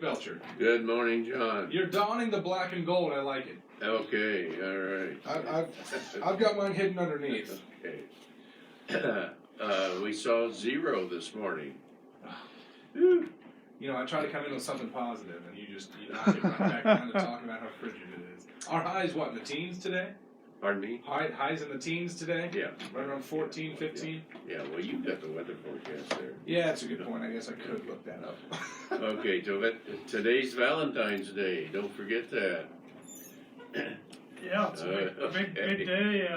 Belcher. Good morning, John. You're donning the black and gold. I like it. Okay, all right. I've got mine hidden underneath. Okay. We saw 0 this morning. You know, I try to come in with something positive, and you knock it right back down to talking about how frigid it is. Our high's what, in the teens today? Pardon me? Highs in the teens today? Yeah. Right around 14, 15? Yeah, well, you got the weather forecast there. Yeah, that's a good point. I guess I could look that up. Okay, so today's Valentine's Day. Don't forget that. Yeah, it's a big day,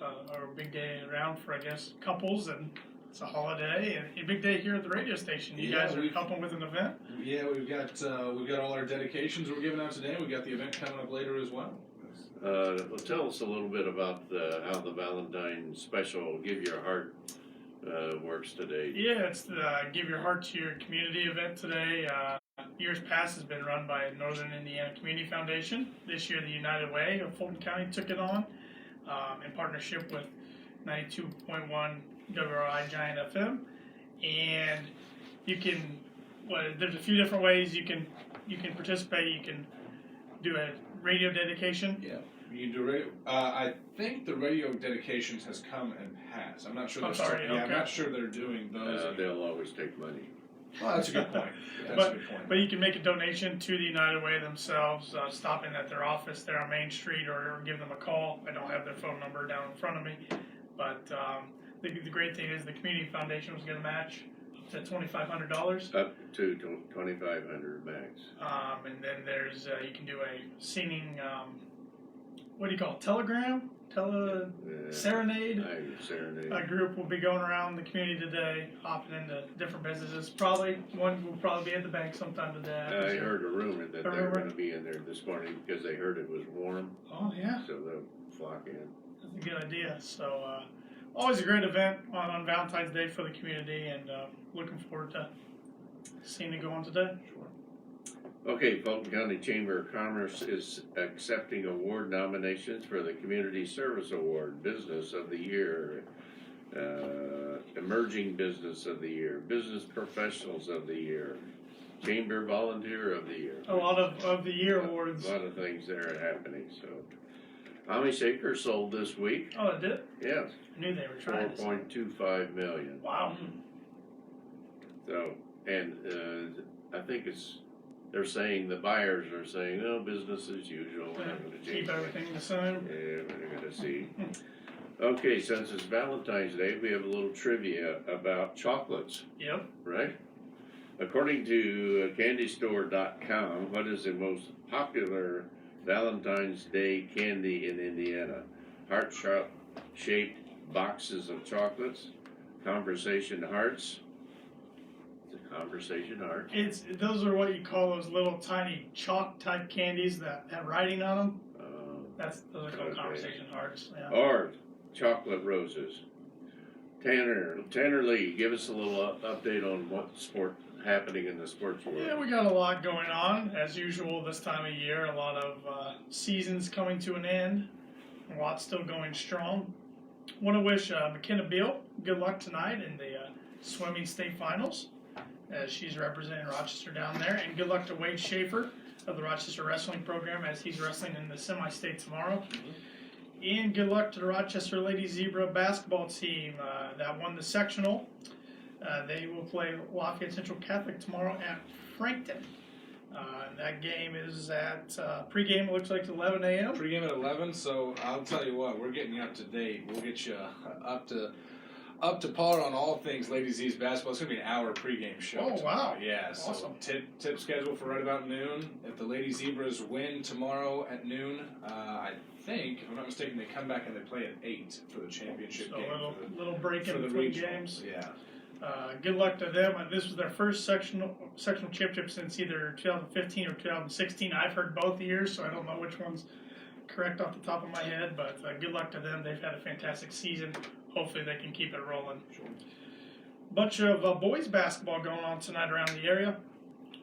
or a big day around for, I guess, couples, and it's a holiday, and a big day here at the radio station. You guys are helping with an event? Yeah, we've got all our dedications we're giving out today. We've got the event coming up later as well. Well, tell us a little bit about how the Valentine special Give Your Heart works today. Yeah, it's the Give Your Heart to Your Community event today. Years past has been run by Northern Indiana Community Foundation. This year, the United Way of Fulton County took it on in partnership with 92.1 WRI Giant FM. And you can, there's a few different ways you can participate. You can do a radio dedication. Yeah, you can do radio. I think the radio dedications has come and passed. I'm not sure. I'm not sure they're doing those. They'll always take money. Well, that's a good point. But you can make a donation to the United Way themselves, stop in at their office there on Main Street, or give them a call. I don't have their phone number down in front of me, but the great thing is the Community Foundation was going to match up to $2,500. Up to $2,500 max. And then there's you can do a singing, what do you call it, telegram? Serenade. Serenade. A group will be going around the community today, hopping into different businesses. One will probably be at the bank sometime today. I heard a rumor that they were going to be in there this morning because they heard it was warm. Oh, yeah. So they'll flock in. That's a good idea. So, always a great event on Valentine's Day for the community, and looking forward to seeing it go on today. Sure. Okay, Fulton County Chamber of Commerce is accepting award nominations for the Community Service Award, Business of the Year, Emerging Business of the Year, Business Professionals of the Year, Chamber Volunteer of the Year. A lot of the year awards. A lot of things there are happening. So, Amish Acres sold this week. Oh, it did? Yes. I knew they were trying. $4.25 million. Wow. So, and I think they're saying, the buyers are saying, no, business as usual. We're not going to change keep everything the same. Yeah, we're going to see. Okay, since it's Valentine's Day, we have a little trivia about chocolates. Yep. Right? According to candystore.com, what is the most popular Valentine's Day candy in Indiana? Heart-shaped boxes of chocolates, conversation hearts. Conversation heart. Those are what you call those little tiny chalk type candies that have writing on them. Those are called conversation hearts. Yeah. Or chocolate roses. Tanner Lee, give us a little update on what's happening in the sports world. Yeah, we got a lot going on as usual this time of year. A lot of seasons coming to an end. A lot still going strong. Want to wish McKenna Beal good luck tonight in the swimming state finals, as she's representing Rochester down there. And good luck to Wade Schaefer of the Rochester Wrestling Program, as he's wrestling in the semi-state tomorrow. And good luck to the Rochester Lady Zebra basketball team that won the sectional. They will play Lafayette Central Catholic tomorrow at Frankton. That game is at pregame. It looks like it's 11 a.m. Pregame at 11. So I'll tell you what, we're getting you up to date. We'll get you up to par on all things Lady Z's basketball. It's going to be an hour pregame show. Oh, tomorrow. wow. Yeah, Awesome. So tip schedule for right about noon. If the Lady Zebras win tomorrow at noon, I think, if I'm not mistaken, they come back and they play at 8 for the championship game. A little break in between games. Yeah. Good luck to them. This was their first sectional championship since either 2015 or 2016. I've heard both years, so I don't know which one's correct off the top of my head, but good luck to them. They've had a fantastic season. Hopefully they can keep it rolling. Sure. Bunch of boys basketball going on tonight around the area.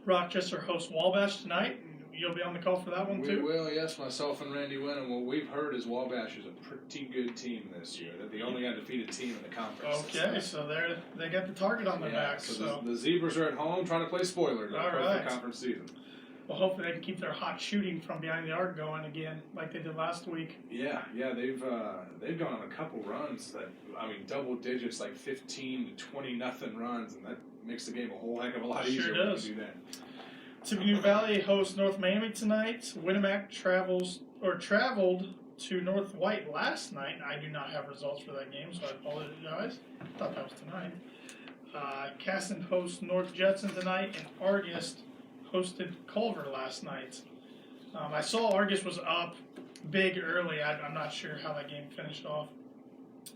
Rochester hosts Wabash tonight. you'll be on the call for that one We too? will, yes, myself and Randy Wynn. And what we've heard is Wabash is a pretty good team this year. They're the only undefeated team in the conference. Okay, so they got the target on their back. So, the Zebras are at home trying to play spoiler to All close right. the conference season. well, hopefully they can keep their hot shooting from behind the arc going again, like they did last week. Yeah, they've gone on a couple runs that, I mean, double digits, like 15 to 20 nothing runs, and that makes the game a whole heck of a lot Sure easier when does. you do that. Tippecanoe Valley hosts North Miami tonight. Winnemac traveled to North White last night. I do not have results for that game, so I apologize. Thought that was tonight. Caston hosts North Judson tonight, and Argus hosted Culver last night. I saw Argus was up big early. I'm not sure how that game finished off.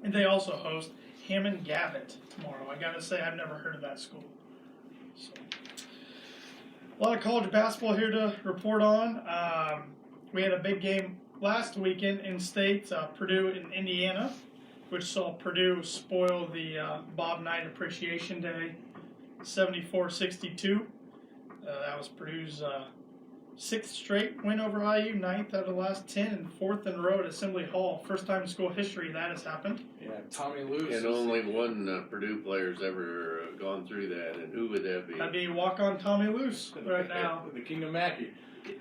And they also host Hammond Gavitt tomorrow. I gotta say, I've never heard of that school. So, a lot of college basketball here to report on. We had a big game last weekend in state, Purdue and Indiana, which saw Purdue spoil the Bob Knight Appreciation Day, 74-62. That was Purdue's sixth straight win over IU, ninth out of the last 10, and fourth in a row at Assembly Hall. First time in school history that has happened. Yeah, Tommy Luce. And only one Purdue player's ever gone through that, and who would that be? That'd be walk-on Tommy Luce right now. The King of Mackey.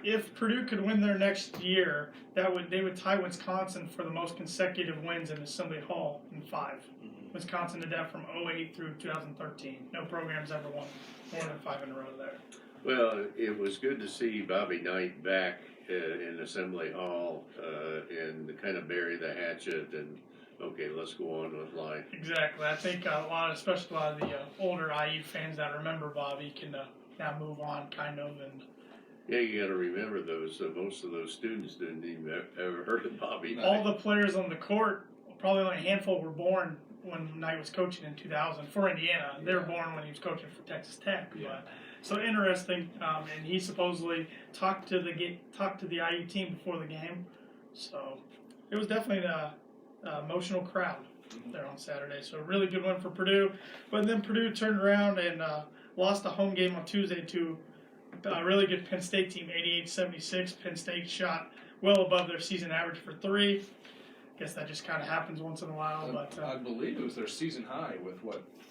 If Purdue could win their next year, they would tie Wisconsin for the most consecutive wins in Assembly Hall in 5. Wisconsin did that from 2008 through 2013. No program's ever won more than 5 in a row there. Well, it was good to see Bobby Knight back in Assembly Hall and kind of bury the hatchet and, okay, let's go on with life. Exactly. I think especially a lot of the older IU fans that remember Bobby can now move on, kind of. And Yeah, you got to remember those. Most of those students didn't even ever heard of Bobby Knight. all the players on the court, probably only a handful were born when Knight was coaching in 2000 for Indiana. They were born when he was coaching for Texas Tech. Yeah. But, so interesting, and he supposedly talked to the IU team before the game. So it was definitely an emotional crowd there on Saturday. So a really good one for Purdue. But then Purdue turned around and lost a home game on Tuesday to a really good Penn State team, 88-76. Penn State shot well above their season average for 3. Guess that just kind of happens once in a while. But I believe it was their season high with,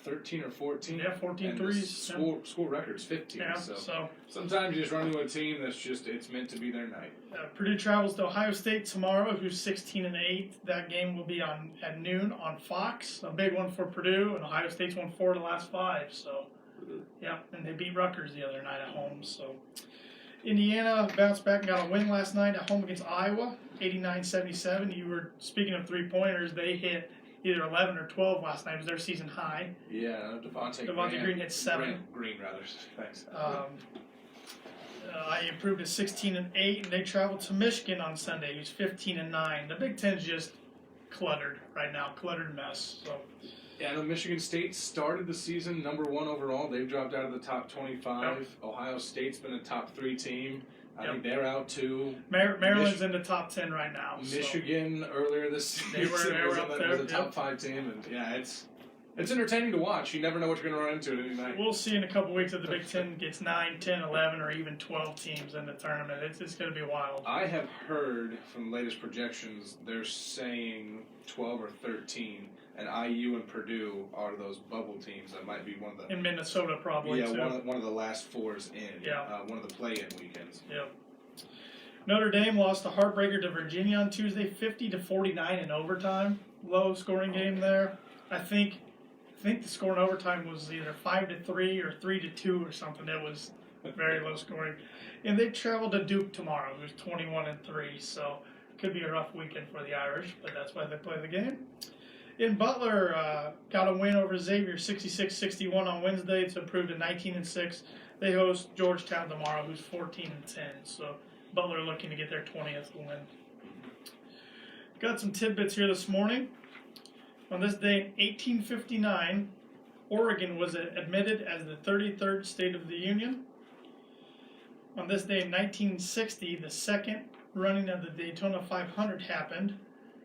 13 or 14? Yeah, 14 and threes. The school record's 15. Yeah, so sometimes you just run into a team that's just, it's meant to be their night. Purdue travels to Ohio State tomorrow, who's 16-8. That game will be at noon on Fox. A big one for Purdue, and Ohio State's won 4 of the last 5. So, yeah, and they beat Rutgers the other night at home. So, Indiana bounced back and got a win last night at home against Iowa, 89-77. You were speaking of 3-pointers. They hit either 11 or 12 last night. It was their season high. Yeah, Devontae Green hit 7. Green, rather. Thanks. I improved to 16-8, and they traveled to Michigan on Sunday, who's 15-9. The Big Ten's just cluttered right now, cluttered mess. So. Yeah, I know Michigan State started the season number 1 overall. They've dropped out of the top 25. Yep. Ohio State's been a top 3 team. I Yep. think they're out too. Maryland's in the top 10 right now. Michigan earlier this season They were was, up was there, a top 5 team, and yeah, it's entertaining to watch. You never know what you're going to run into at any night. We'll see in a couple weeks if the Big Ten gets 9, 10, 11, or even 12 teams in the tournament. It's going to be wild. I have heard from the latest projections they're saying 12 or 13, and IU and Purdue are those bubble teams that might be one of the In Minnesota, probably, too. one of the last 4s in. Yeah. One of the play-in weekends. Yep. Notre Dame lost a heartbreaker to Virginia on Tuesday, 50-49 in overtime. Low scoring game there. I think the score in overtime was either 5-3 or 3-2 or something. It was very low scoring. And they travel to Duke tomorrow, who's 21-3. So could be a rough weekend for the Irish, but that's why they play the game. In Butler, got a win over Xavier, 66-61 on Wednesday. It's improved to 19-6. They host Georgetown tomorrow, who's 14-10. So Butler looking to get their 20th win. Got some tidbits here this morning. On this day in 1859, Oregon was admitted as the 33rd state of the Union. On this day in 1960, the second running of the Daytona 500 happened,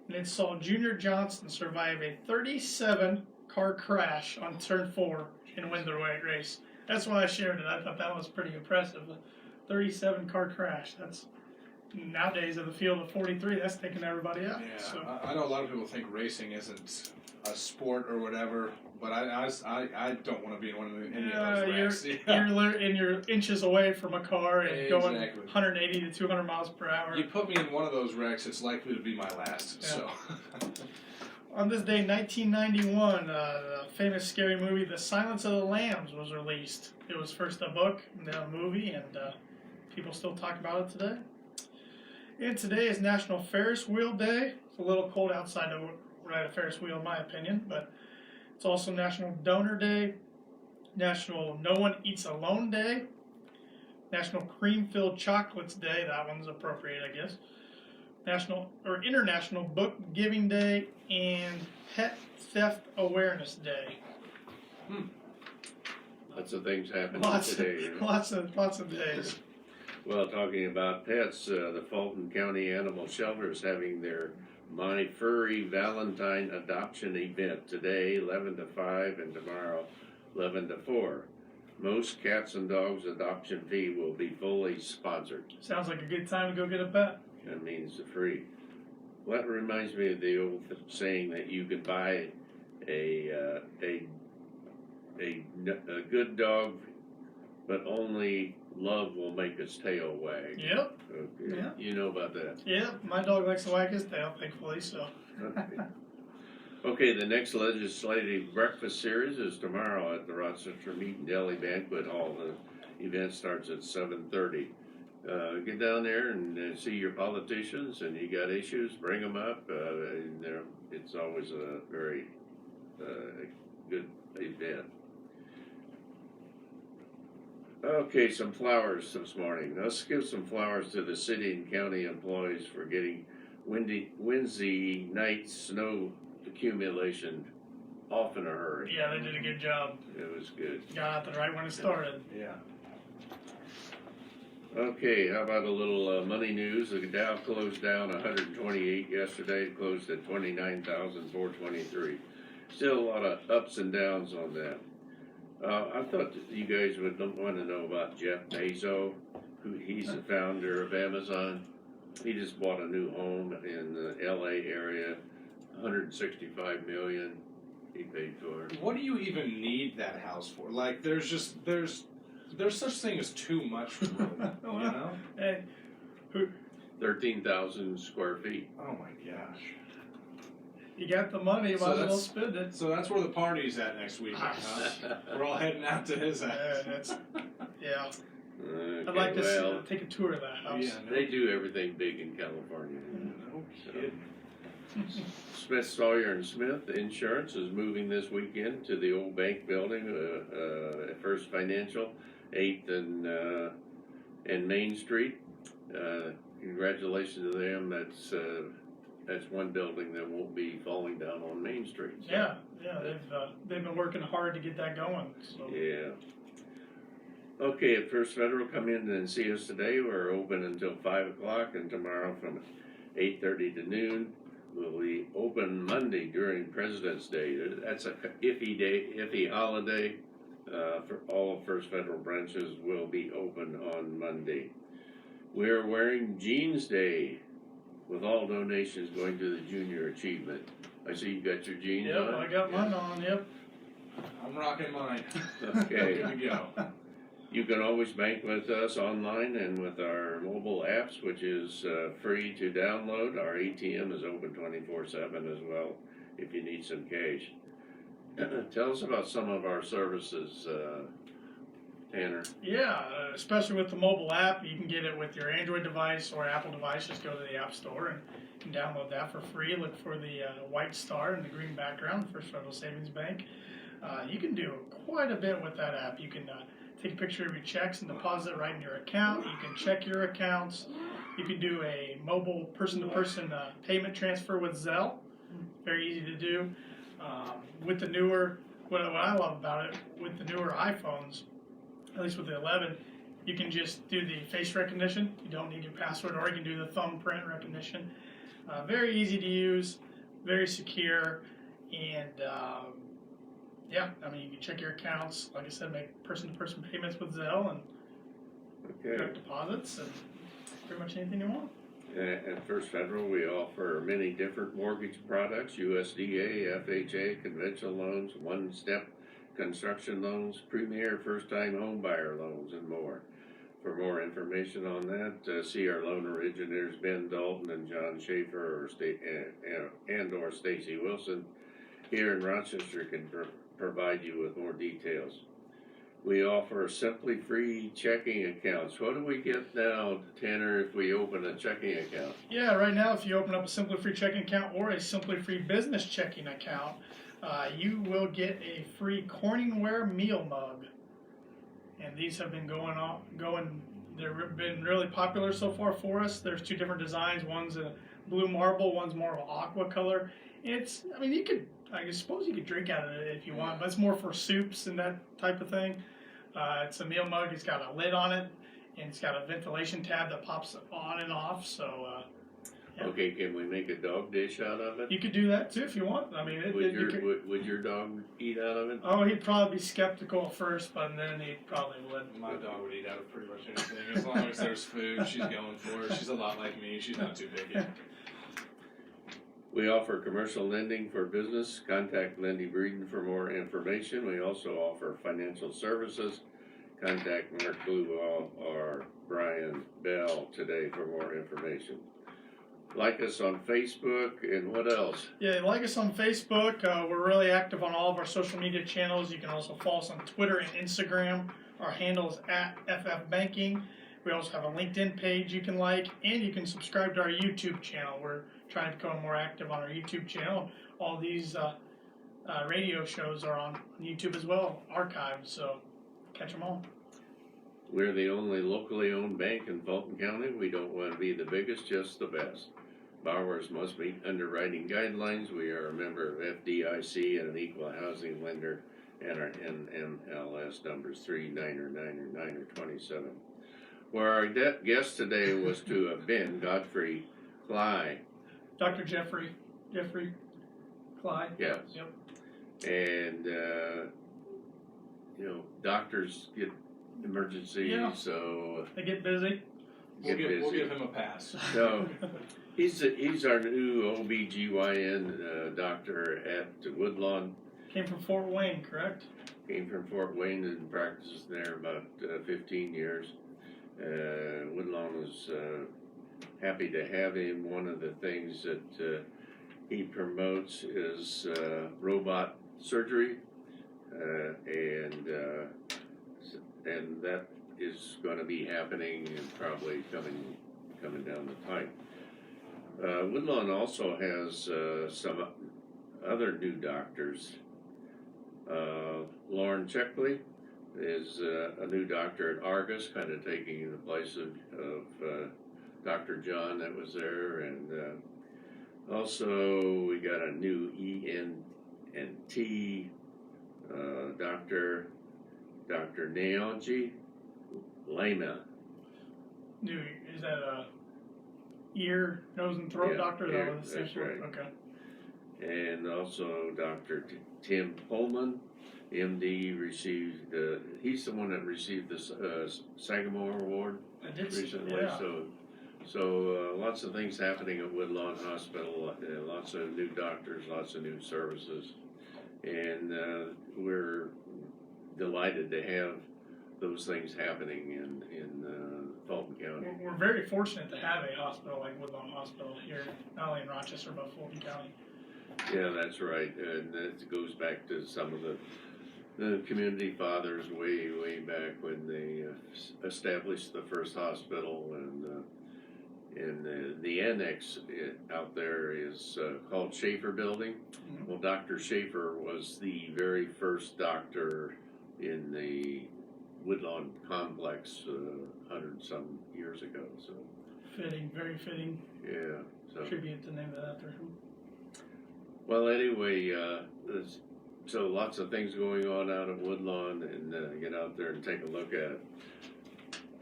and it saw Junior Johnson survive a 37-car crash on turn 4 and win the race. That's why I shared it. I thought that was pretty impressive. 37 car crash. That's nowadays at the field of 43. That's taking everybody out. Yeah, So, I know a lot of people think racing isn't a sport or whatever, but I don't want to be in any of those wrecks. you're inches away from a car and going Exactly. 180 to 200 miles per hour. You put me in one of those wrecks, it's likely to be my last. Yeah. So. On this day, 1991, the famous scary movie The Silence of the Lambs was released. It was first a book and then a movie, and people still talk about it today. And today is National Ferris Wheel Day. It's a little cold outside to ride a Ferris wheel, in my opinion, but it's also National Donor Day, National No One Eats Alone Day, National Cream-Filled Chocolates Day. That one's appropriate, I guess. International Book Giving Day, and Pet Theft Awareness Day. Lots of things happening Lots today. Lots of days. Well, talking about pets, the Fulton County Animal Shelter is having their My Furry Valentine Adoption event today, 11 to 5, and tomorrow, 11 to 4. Most cats and dogs adoption fee will be fully sponsored. Sounds like a good time to go get a pet. That means free. Well, that reminds me of the old saying that you can buy a good dog, but only love will make its tail wag. Yep. Okay. Yeah. You know about that. Yep. My dog likes to wag his tail, thankfully, so. Okay. Okay, the next legislative breakfast series is tomorrow at the Rochester Meat and Deli Banquet Hall. The event starts at 7:30. Get down there and see your politicians, and you got issues, bring them up. It's always a very good event. Okay, some flowers this morning. Let's give some flowers to the city and county employees for getting Wednesday night snow accumulation off in a hurry. Yeah, they did a good job. It was good. Got out there right when it started. Yeah. Okay, how about a little money news? The Dow closed down 128 yesterday, closed at 29,423. Still a lot of ups and downs on that. I thought that you guys would want to know about Jeff Bezos, he's the founder of Amazon. He just bought a new home in the LA area, $165 million he paid for it. What do you even need that house for? Like, there's such thing as too much room, you know? Hey, 13,000 square feet. Oh my gosh. you got the money, So might as well that's- spend it. So that's where the party's at next weekend, huh? We're all heading out to his house. Yeah. Okay, I'd like to well, take a tour of that house. Yeah, no, they do everything big in California. no kidding. Smith, Sawyer and Smith Insurance is moving this weekend to the old bank building at First Financial, 8th and Main Street. Congratulations to them. That's one building that won't be falling down on Main Street. So, Yeah, they've been working hard to get that going. So. yeah. Okay, at First Federal, come in and see us today. We're open until 5 o'clock, and tomorrow from 8:30 to noon. We'll be open Monday during President's Day. That's a iffy holiday. For all of First Federal branches will be open on Monday. We're wearing Jeans Day, with all donations going to the Junior Achievement. I see you got your jeans Yep, on. I got mine on. Yep. I'm rocking mine. Okay. Good to go. You can always bank with us online and with our mobile apps, which is free to download. Our ATM is open 24/7 as well if you need some cash. Tell us about some of our services, Tanner. Yeah, especially with the mobile app, you can get it with your Android device or Apple device. Just go to the App Store and you can download that for free. Look for the white star and the green background, First Federal Savings Bank. You can do quite a bit with that app. You can take a picture of your checks and deposit right in your account. You can check your accounts. You can do a mobile person-to-person payment transfer with Zelle. Very easy to do. With the newer, what I love about it, with the newer iPhones, at least with the 11, you can just do the face recognition. You don't need your password, or you can do the thumbprint recognition. Very easy to use, very secure, and yeah, I mean, you can check your accounts. Like I said, make person-to-person payments with Zelle, and Okay. direct deposits, and pretty much anything you want. At First Federal, we offer many different mortgage products: USDA, FHA, conventional loans, one-step construction loans, premier first-time home buyer loans, and more. For more information on that, see our loan originators Ben Dalton and John Schaefer, or Stacy Wilson here in Rochester can provide you with more details. We offer Simply Free checking accounts. What do we get now, Tanner, if we open a checking account? Yeah, right now, if you open up a Simply Free checking account or a Simply Free business checking account, you will get a free Corningware meal mug. And these have been they've been really popular so far for us. There's two different designs. One's a blue marble, one's more of an aqua color. I suppose you could drink out of it if you want, but it's more for soups and that type of thing. It's a meal mug. It's got a lid on it, and it's got a ventilation tab that pops on and off. So, yeah. Okay, can we make a dog dish out of it? You could do that too if you want. I mean, Would your dog eat out of it? Oh, he'd probably be skeptical at first, but then he probably would. My dog would eat out of pretty much anything. As long as there's food, she's going for it. She's a lot like me. She's not too picky. We offer commercial lending for business. Contact Lindy Breeden for more information. We also offer financial services. Contact Mark Bluewell or Brian Bell today for more information. Like us on Facebook, and what else? Yeah, like us on Facebook. We're really active on all of our social media channels. You can also follow us on Twitter and Instagram. Our handle is @FFBanking. We also have a LinkedIn page you can like, and you can subscribe to our YouTube channel. We're trying to become more active on our YouTube channel. All these radio shows are on YouTube as well, archived, so catch them all. We're the only locally owned bank in Fulton County. We don't want to be the biggest, just the best. Borrowers must meet underwriting guidelines. We are a member of FDIC and an equal housing lender, and our NMLS numbers 399927. Where our guest today was to have been Godfrey Cly. Dr. Jeffrey Clyde. Yes. Yep. And doctors get emergencies, Yeah. so They get busy. We'll give him a pass. So he's our new OBGYN doctor at Woodlawn. Came from Fort Wayne, correct? Came from Fort Wayne and practiced there about 15 years. Woodlawn was happy to have him. One of the things that he promotes is robot surgery, and that is going to be happening and probably coming down the pipe. Woodlawn also has some other new doctors. Lauren Checkley is a new doctor at Argus, kind of taking the place of Dr. John that was there, and also we got a new ENT doctor, Dr. Naoji Lema. New, is that a ear, nose, and throat doctor? Ear, That's that's right. Okay. And also Dr. Tim Pullman, MD, received, he's the one that received the Sagamore Award I did see, recently. yeah. So lots of things happening at Woodlawn Hospital, lots of new doctors, lots of new services. And we're delighted to have those things happening in Fulton County. We're very fortunate to have a hospital like Woodlawn Hospital here, not only in Rochester, but Fulton County. Yeah, that's right, and that goes back to some of the community fathers way back when they established the first hospital, and the annex out there is called Schaefer Building. Mm-hmm. Well, Dr. Schaefer was the very first doctor in the Woodlawn complex 100-some years ago. So Fitting, very fitting yeah, so. tribute to name that after him. Well, anyway, so lots of things going on out of Woodlawn, and get out there and take a look at it.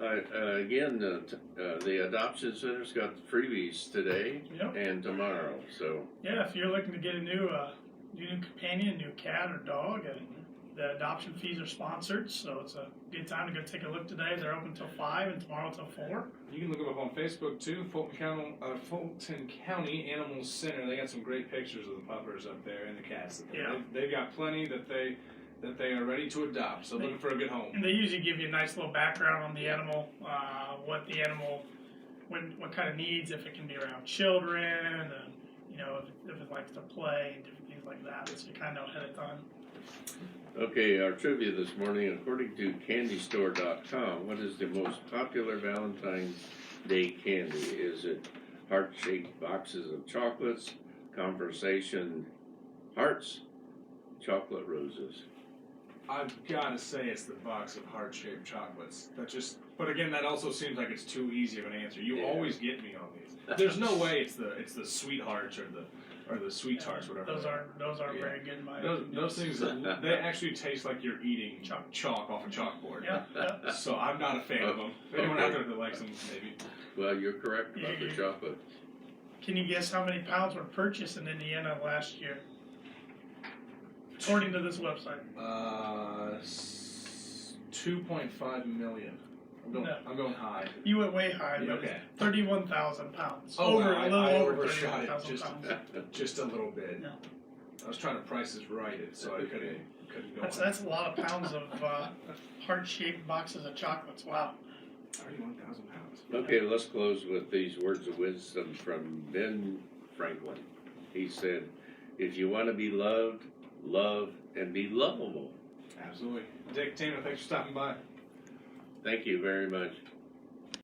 Again, the adoption center's got freebies today Yep. and tomorrow. So Yeah, if you're looking to get a new companion, new cat or dog, The adoption fees are sponsored, so it's a good time to go take a look today. They're open till 5 and tomorrow till 4. You can look them up on Facebook too. Fulton County Animal Center. They got some great pictures of the puppers up there and the cats. Yeah. They've got plenty that they are ready to adopt. So looking for a good home. And they usually give you a nice little background on the animal, what the animal, what kind of needs, if it can be around children, and if it likes to play and different things like that. So you kind of know ahead of time. Okay, our trivia this morning, according to candystore.com, what is the most popular Valentine's Day candy? Is it heart-shaped boxes of chocolates, conversation hearts, chocolate roses? I've got to say it's the box of heart-shaped chocolates. But again, that also seems like it's too easy of an answer. You Yeah. always get me on these. There's no way it's the sweethearts or the sweet tarts, whatever. Those aren't Yeah. very good in my Those, opinion. those things, they actually taste like you're eating chalk off a chalkboard. Yeah. So I'm not a fan of them. If anyone out there that likes them, maybe. Well, you're correct about the chocolate. Can you guess how many pounds were purchased in Indiana last year? According to this website. 2.5 million. No. I'm going high. You went way high, but Okay. 31,000 pounds. Oh, over wow, a little I over overshot it 31,000 just- pounds. Just a little bit. Yeah. I was trying to price this right, so I couldn't go. That's a lot of pounds of heart-shaped boxes of chocolates. Wow. 31,000 pounds. Okay, let's close with these words of wisdom from Ben Franklin. He said, if you want to be loved, love and be lovable. Absolutely. Dick, Tanner, thanks for stopping by. Thank you very much.